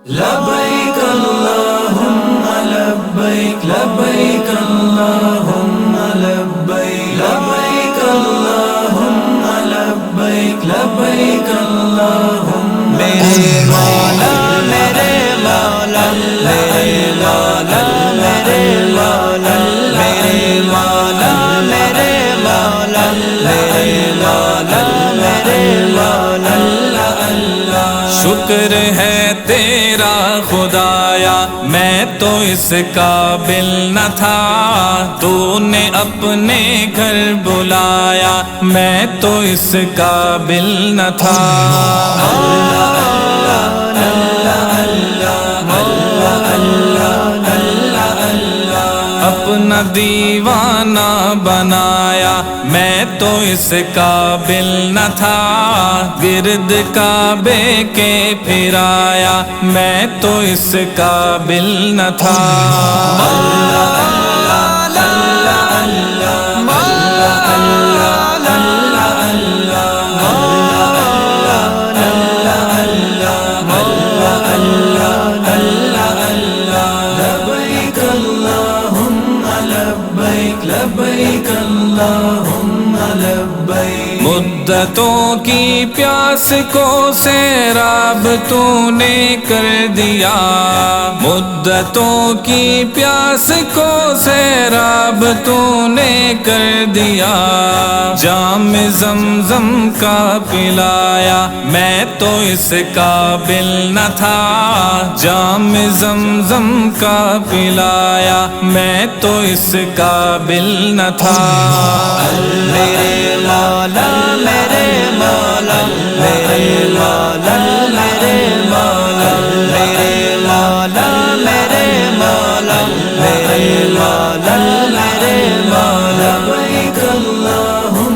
لبیک اللہم لبیک لبیک اللہم لبیک لبیک اللہم لبیک لبیک اللہم میرے مولا میرے مولا میرے مولا میرے مولا میرے مولا میرے مولا میرے مولا میرے مولا شکر ہے تیرا خدایا میں تو اس قابل نہ تھا، تو نے اپنے گھر بلایا میں تو اس قابل نہ تھا۔ اپنا دیوانہ بنایا میں تو اس قابل نہ تھا، گرد کعبے کے پھرایا میں تو اس قابل نہ تھا۔ لبیک اللہم لبیک مدتوں کی پیاس کو سیراب تو نے کر دیا، مدتوں کی پیاس کو سیراب تو نے کر دیا، جام زمزم کا پلایا میں تو اس قابل نہ تھا، جام زمزم کا پلایا میں تو اس قابل نہ تھا۔ میرے مولا میرے مولا میرے مولا میرے مولا میرے مولا میرے مولا میرے مولا میرے مولا لبیک اللہم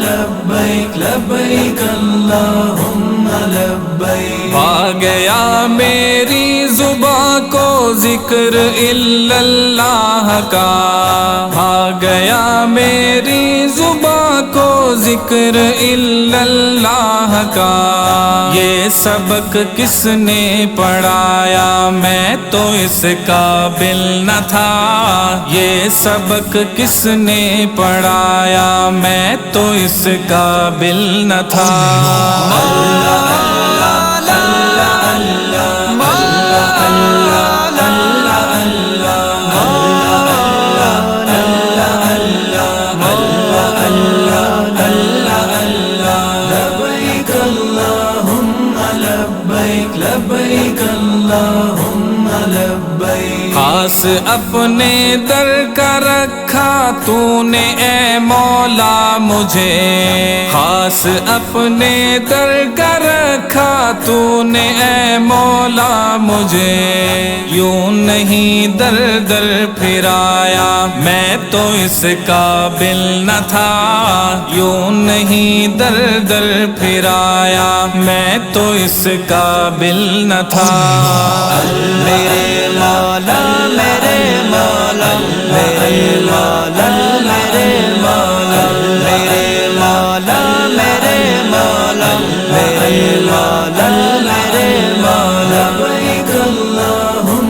لبیک لبیک اللہم لبیک۔ آ گیا میری زباں کو ذکر الا اللہ کا، آ گیا میری زباں کو ذکر الا اللہ کا، یہ سبق کس نے پڑھایا میں تو اس قابل نہ تھا، یہ سبق کس نے پڑھایا میں تو اس قابل نہ تھا۔ لبیک اللہم لبیک خاص اپنے در کا رکھا تو نے اے مولا مجھے، خاص اپنے در کا رکھا تو نے اے مولا مجھے، یوں نہیں در در پھرایا میں تو اس قابل نہ تھا، یوں نہیں در در پھرایا میں تو اس قابل نہ تھا۔ میرے مولا میرے مولا میرے مولا میرے مولا میرے مولا میرے مولا میرے مولا میرے مولا لبیک اللہم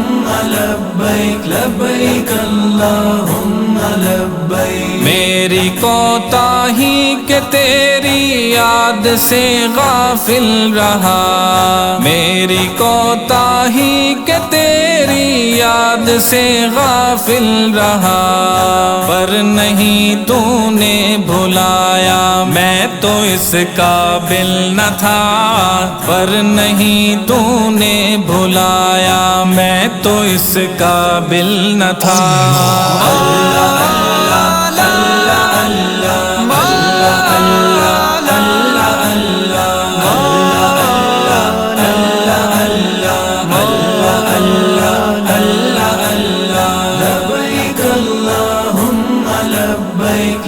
لبیک لبیک اللہم لبیک۔ میری کوتاہی کہ تیری یاد سے غافل رہا، میری کوتاہی کہ تیری یاد سے غافل رہا، پر نہیں تو نے بھلایا میں تو اس قابل نہ تھا، پر نہیں تو نے بھلایا میں تو اس قابل نہ تھا۔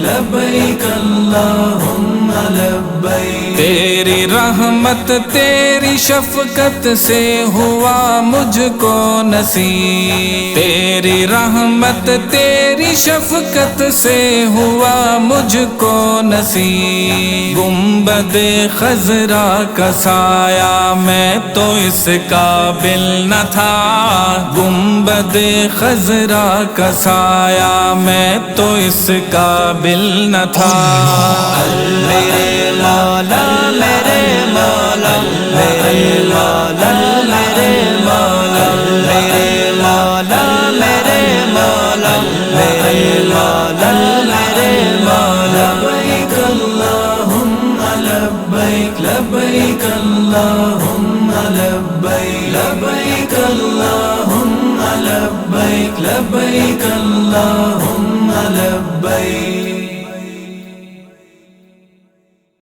لبیک اللہم لبیک تیری رحمت تیری شفقت سے ہوا مجھ کو نصیب، تیری رحمت تیری شفقت سے ہوا مجھ کو نصیب، گنبد خضرا کا سایہ میں تو اس قابل نہ تھا، گنبد خضرا کا سایہ میں تو اس قابل نہ تھا۔ میرے مولا میرے مولا میرے مولا میرے مولا میرے مولا میرے مولا میرے مولا میرے مولا، لبیک اللہم لبیک لبیک اللہم لبیک لبیک اللہم لبیک لبیک اللہم لبیک۔